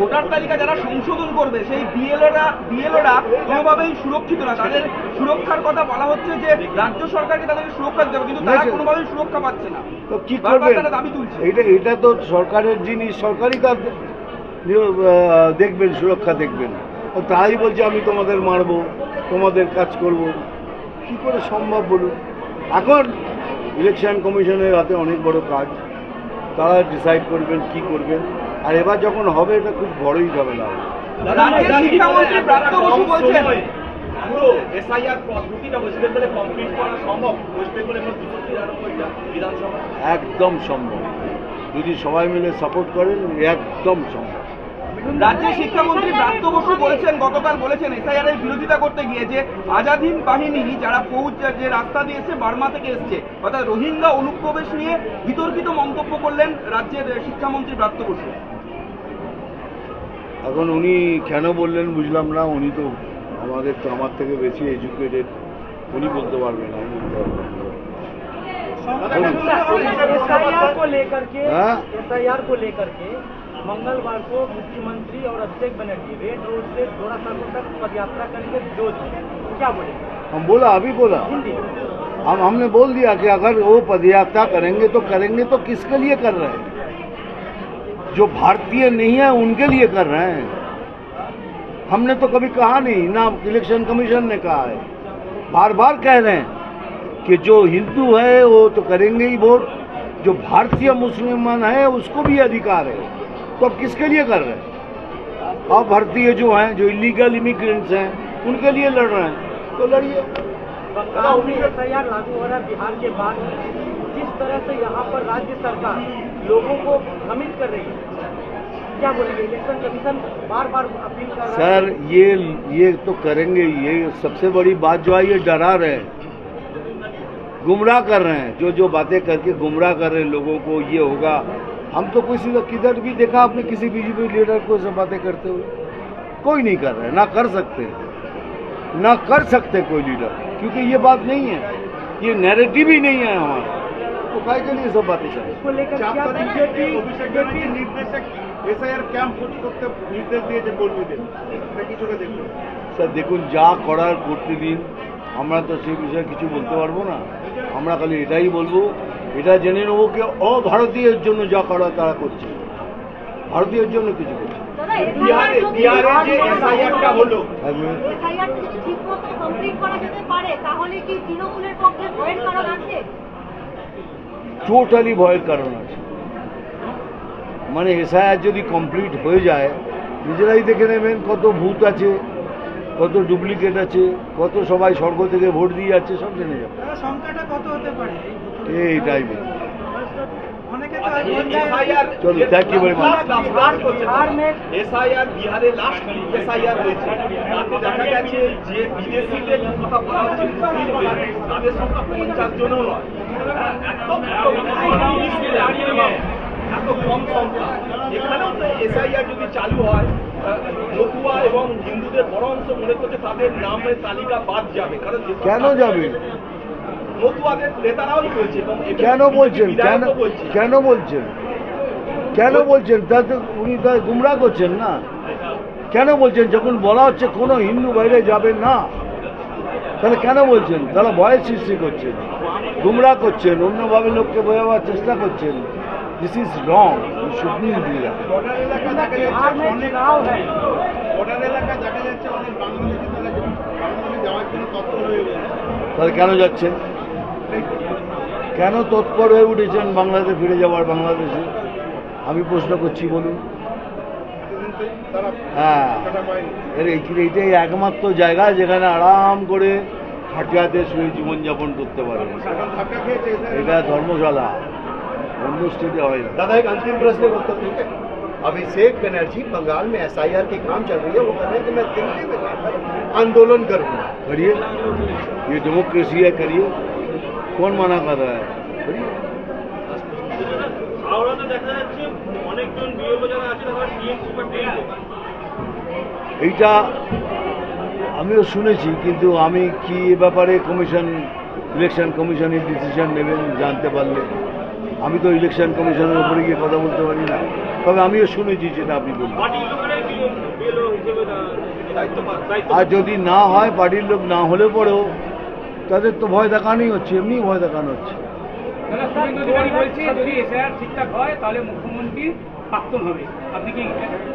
Voter তালিকা যারা সংশোধন করবে সেই বিএলওরা কোনোভাবেই সুরক্ষিত না, তাদের সুরক্ষার কথা বলা হচ্ছে যে রাজ্য সরকারকে তাদেরকে সুরক্ষা দিতে হবে, কিন্তু তারা কোনোভাবেই সুরক্ষা পাচ্ছে না। তো কি করবেন, দাবি তুলছে। এটা তো সরকারের জিনিস, সরকারই তার দেখবেন, সুরক্ষা দেখবেন। তাই বলছে আমি তোমাদের মারবো, তোমাদের কাজ করব, কি করে সম্ভব বলুন? এখন ইলেকশন কমিশনের হাতে অনেক বড় কাজ, তারা ডিসাইড করবেন কি করবেন। আর এবার যখন হবে এটা খুব বড়ই ঝামেলা হবে। শিক্ষামন্ত্রী ব্রাত্য বসু বলছেন পুরো এসআইআর পদ্ধতিটা ওয়েস্ট বেঙ্গলে কমপ্লিট করা সম্ভব, ওয়েস্ট বেঙ্গলের মধ্যে বিধানসভা একদম সম্ভব, যদি সবাই মিলে সাপোর্ট করেন একদম সম্ভব। রাজ্যের শিক্ষামন্ত্রী ব্রাত্য বসু বলেছেন, গতকাল বলেছেন এসআইআর এর বিরোধিতা করতে গিয়ে যে আজাদ হিন্দ বাহিনী যারা ফৌজ যে রাস্তা দিয়ে এসে বার্মা থেকে এসছে, অর্থাৎ রোহিঙ্গা অনুপ্রবেশ নিয়ে বিতর্কিত মন্তব্য করলেন রাজ্যের শিক্ষামন্ত্রী ব্রাত্য বসু। এখন উনি কেন বললেন বুঝলাম না, উনি তো আমার থেকে বেশি এডুকেটেড, উনি বলতে পারবেন, আমি বলতে পারবো না। एसआईआर को लेकर के मंगलवार को मुख्यमंत्री और अभिषेक बनर्जी रेड रोड से घोड़ा सर्कल तक पदयात्रा करेंगे जोध में, क्या बोले? हम बोला, अभी बोला, हमने बोल दिया कि अगर वो पदयात्रा करेंगे तो किसके लिए कर रहे हैं? जो भारतीय नहीं है उनके लिए कर रहे हैं। हमने तो कभी कहा नहीं, ना इलेक्शन कमीशन ने कहा है, बार बार कह रहे हैं कि जो हिंदू है वो तो करेंगे ही वोट, जो भारतीय मुसलमान है उसको भी अधिकार है, तो अब किसके लिए कर रहे हैं? अब भारतीय जो हैं, जो इलीगल इमिग्रेंट्स हैं, उनके लिए लड़ रहे हैं, तो लड़िए। बंगाल में एसआईआर लागू हो रहा है बिहार के बाद, जिस तरह से यहाँ पर राज्य सरकार लोगों को भ्रमित कर रही है, क्या बोलेंगे? इलेक्शन कमीशन बार बार अपील कर रहा है। सर ये तो करेंगे, ये सबसे बड़ी बात जो है, ये डरा रहे हैं, गुमराह कर रहे हैं, जो बातें करके गुमराह कर रहे हैं लोगों को, ये होगा। हम तो किधर भी देखा आपने किसी बीजेपी लीडर को सब बातें करते हुए? कोई नहीं कर रहे, ना कर सकते कोई लीडर, क्योंकि ये बात नहीं है, ये नैरेटिव ही नहीं है हमारा, तो काय के लिए सब बातें चल। इसको लेकर क्या बीजेपी निर्देशक এসআইআর ক্যাম্প করতে নির্দেশ দিয়েছে কর্মীদের, কিছুটা দেখুন স্যার। দেখুন, যা করার করতে দিন, আমরা তো সেই বিষয়ে কিছু বলতে পারবো না। আমরা খালি এটাই বলবো, এটা জেনে নেবো কি অভারতীয়ের জন্য যা করা তারা করছে, ভারতীয়ের জন্য কিছু করছে। বিহারে যে এসআইআরটা হলো, টোটালি ভয়ের কারণ আছে। মানে এসআইআর যদি কমপ্লিট হয়ে যায়, নিজেরাই দেখে নেবেন কত ভূত আছে, কত ডুপ্লিকেট আছে, কত সবাই স্বর্গ থেকে ভোট দিয়ে যাচ্ছে, সব জেনে যাবে। সংখ্যাটা কত হতে পারে এইটাই বলি। চলো, thank you very much. SIR বিহারে লাস্ট এসআইআর হয়েছে, তাতে দেখা গেছে যে বিদেশিদের কথা বলা হচ্ছে, তাদের সংখ্যা 50 জনও নয়, এত কম সংখ্যা। এখানেও তো এসআইআর যদি চালু হয়, মতুয়া এবং হিন্দুদের বড় অংশ মনে করছে তাদের নামের তালিকা বাদ যাবে, কারণ কেন যাবে? মতুয়াদের নেতারাও বলছে। কেন বলছেন? কেন বলছেন? তাতে উনি তো গুমরাহ করছেন না। কেন বলছেন? যখন বলা হচ্ছে কোনো হিন্দু বাইরে যাবে না, তাহলে কেন বলছেন? তারা ভয়ের সৃষ্টি করছেন, গুমরাহ করছেন, অন্যভাবে লোককে বোঝাবার চেষ্টা করছেন। This is wrong, you should not do that. Border এলাকা দেখা যাচ্ছে অনেক বাংলাদেশি বাংলাদেশে যাওয়ার জন্য তৎপর হয়ে গেছে। তাহলে কেন যাচ্ছেন? কেন তৎপর হয়ে উঠেছেন বাংলাদেশে ফিরে যাওয়ার? বাংলাদেশে আমি প্রশ্ন করছি, বলুন। হ্যাঁ, এইটাই একমাত্র জায়গা যেখানে আরাম করে খাটিয়াতে শুয়ে জীবনযাপন করতে পারে। এটা ধর্মশালা, অন্য স্টেটে হয় না। दादा एक अंतिम प्रश्न का उत्तर देंगे। अभिषेक बनर्जी बंगाल में एसआईआर की काम चल रही है, वो कह रहे हैं कि मैं दिल्ली में जाकर आंदोलन करूंगा। करिए, ये डेमोक्रेसी है, करिए, कौन मना कर रहा है? करिए। এইটা আমিও শুনেছি, কিন্তু আমি কি এ ব্যাপারে ইলেকশন কমিশনের ডিসিশন নেবেন জানতে পারলে। আমি তো ইলেকশন কমিশনের উপরে গিয়ে কথা বলতে পারি না, তবে আমিও শুনেছি যেটা আপনি বললেন। আর যদি না হয় পার্টির লোক না হলে পরেও তাদের তো ভয় দেখানোই হচ্ছে, এমনি ভয় দেখানো হচ্ছে। শুভেন্দু অধিকারী বলছে যদি এসআইআর ঠিকঠাক হয় তাহলে মুখ্যমন্ত্রী প্রাক্তন হবে, আপনি কি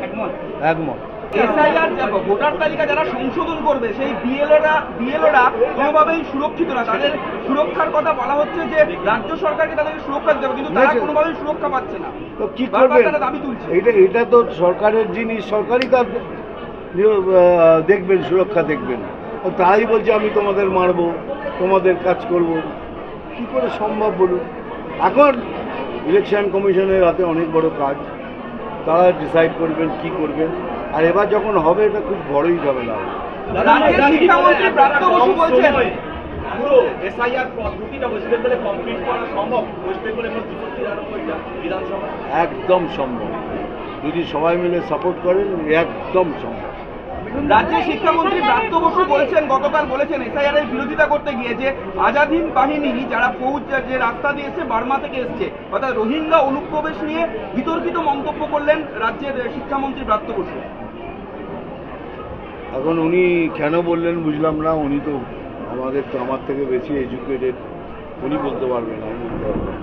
একমত? একমত। এসআইআর ভোটার তালিকা যারা সংশোধন করবে সেই বিএলওরা কোনোভাবেই সুরক্ষিত না, তাদের সুরক্ষার কথা বলা হচ্ছে যে রাজ্য সরকারকে তাদেরকে সুরক্ষা দিতে হবে, কিন্তু তারা কোনোভাবেই সুরক্ষা পাচ্ছে না। তো কি বারবার করবেন? তারা দাবি তুলছে। এটা তো সরকারের জিনিস, সরকারই তার দেখবেন, সুরক্ষা দেখবেন। ও তাই বলছে আমি তোমাদের মারবো, তোমাদের কাজ করব, কি করে সম্ভব বলুন? এখন ইলেকশন কমিশনের হাতে অনেক বড় কাজ, তারা ডিসাইড করবেন কি করবেন। আর এবার যখন হবে এটা খুব বড়ই ঝামেলা হবে। রাজ্যের শিক্ষামন্ত্রী ব্রাত্য বসু বলছেন পুরো এসআইআর পদ্ধতিটা ওয়েস্ট বেঙ্গলে কমপ্লিট করা সম্ভব? ওয়েস্ট বেঙ্গলে এখন 293টা বিধানসভা একদম সম্ভব, যদি সবাই মিলে সাপোর্ট করেন একদম সম্ভব। রাজ্যের শিক্ষামন্ত্রী ব্রাত্য বসু বলেছেন, গতকাল বলেছেন এসআইআর এর বিরোধিতা করতে গিয়ে যে আজাদ হিন্দ বাহিনী যারা ফৌজ যে রাস্তা দিয়ে এসছে বার্মা থেকে এসছে, অর্থাৎ রোহিঙ্গা অনুপ্রবেশ নিয়ে বিতর্কিত মন্তব্য করলেন রাজ্যের শিক্ষামন্ত্রী ব্রাত্য বসু। এখন উনি কেন বললেন বুঝলাম না, উনি তো আমার থেকে বেশি এডুকেটেড, উনি বলতে পারবেন, আমি বলতে পারবো না।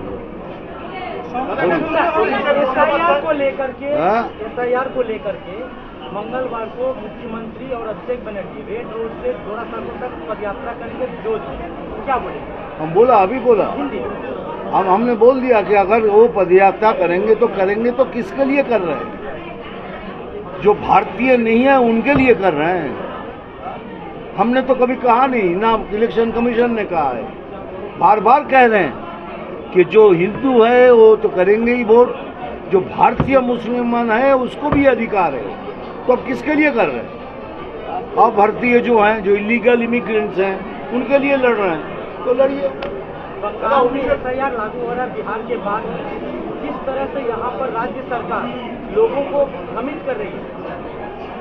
एसआईआर को लेकर के हाँ? एसआईआर को लेकर के मंगलवार को मुख्यमंत्री और अभिषेक बनर्जी रेड रोड से जोड़ा सर्कल तक पदयात्रा करके विरोध किया, क्या बोले? हम बोला, अभी बोला, हिंदी हमने बोल दिया कि अगर वो पदयात्रा करेंगे तो किसके लिए कर रहे हैं? जो भारतीय नहीं है उनके लिए कर रहे हैं। हमने तो कभी कहा नहीं, ना इलेक्शन कमीशन ने कहा है, बार बार कह रहे हैं कि जो हिंदू है वो तो करेंगे ही वोट, जो भारतीय मुसलमान है उसको भी अधिकार है। तो अब किसके लिए कर रहे हैं? अब भारतीय जो हैं, जो इलीगल इमिग्रेंट्स हैं, उनके लिए लड़ रहे हैं, तो लड़िए। बंगाल में एसआईआर लागू हो रहा है बिहार के बाद, जिस तरह से यहाँ पर राज्य सरकार लोगों को भ्रमित कर रही है,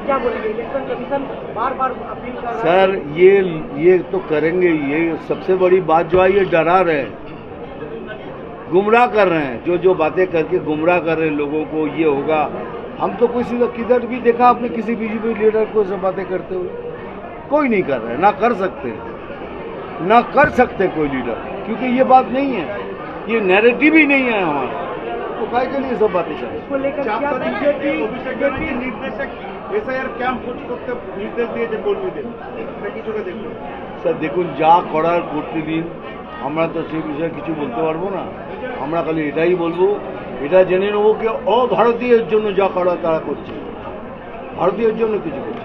क्या बोलेंगे? इलेक्शन कमीशन बार बार अपील कर रहा है। सर ये तो करेंगे, ये सबसे बड़ी बात जो है, ये डरा रहे हैं, गुमराह कर रहे हैं, जो बातें करके गुमराह कर रहे हैं लोगों को, ये होगा। हम तो किधर भी देखा आपने किसी बीजेपी लीडर को सब बातें करते हुए? कोई नहीं कर रहे, ना कर सकते कोई लीडर, क्योंकि ये बात नहीं है, ये नैरेटिव ही नहीं है हमारा, तो काय के लिए सब बातें करें? इसको लेकर क्या बीजेपी নির্দেশক এসআইআর ক্যাম্প করতে নির্দেশ দিয়েছে কর্মীদের, এটা কিছুটা দেখুন। স্যার দেখুন, যা করার করতে দিন, আমরা তো সেই বিষয়ে কিছু বলতে পারবো না। আমরা খালি এটাই বলবো, এটা জেনে নেবো কি অভারতীয়ের জন্য যা করা তারা করছে, ভারতীয়ের জন্য কিছু করছে।